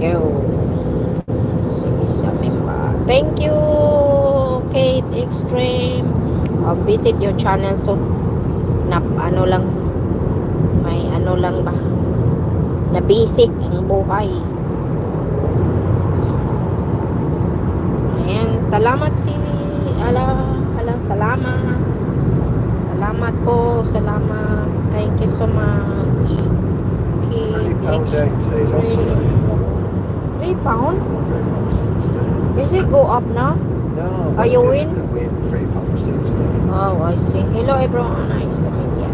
you. Sige sa member. Thank you, Kate Extreme. I'll visit your channel soon. Ano lang, may ano lang ba? Na busy ang buhay. Ayan, salamat salamat. Salamat po, salamat. Thank you so much. £3.80 not today. £3? £3.60. Is it go up now? No. Are you in? Win £3.60. Oh, I see. Hello everyone, nice to meet you.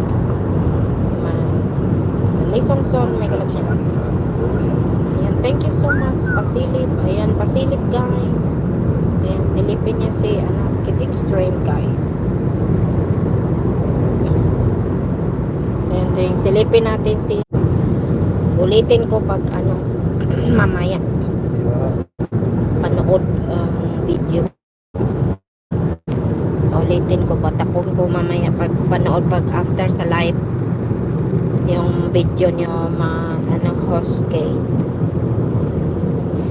Lisong son, may galap siya. Ayan, thank you so much. Pasilip. Ayan, pasilip guys. Ayan, silipin niyo si Kid Extreme guys. Ayan, silipin natin si ulitin ko pag mamaya panood video. Ulitin ko, patapon ko mamaya pag panood pag after sa live yung video nyo host Kate.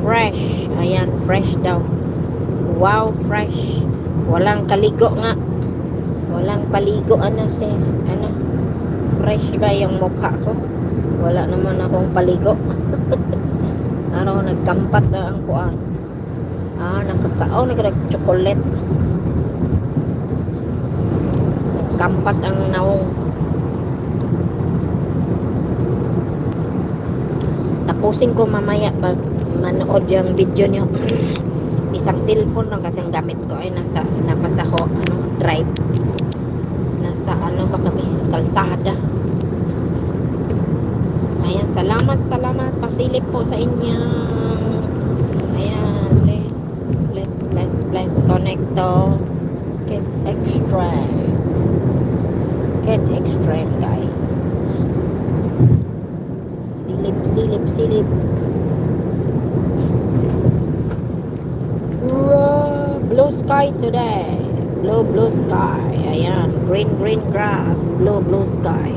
Fresh. Ayan, fresh daw. Wow, fresh. Walang kaligo nga. Walang paligo fresh ba yung mukha ko? Wala naman akong paligo. Nagkampat na ang kuan. Nagkakao, nagchocolate. Nagkampat ang naong. Tapusin ko mamaya pag manood yung video nyo. Isang cellphone lang kasi ang gamit ko ay napasa ko drive. Nasa ba kami? Kalsada. Ayan, salamat. Pasilip po sa inyo. Ayan, please connect to Get Extreme guys. Silip. Blue sky today. Blue sky. Ayan, green grass. Blue sky.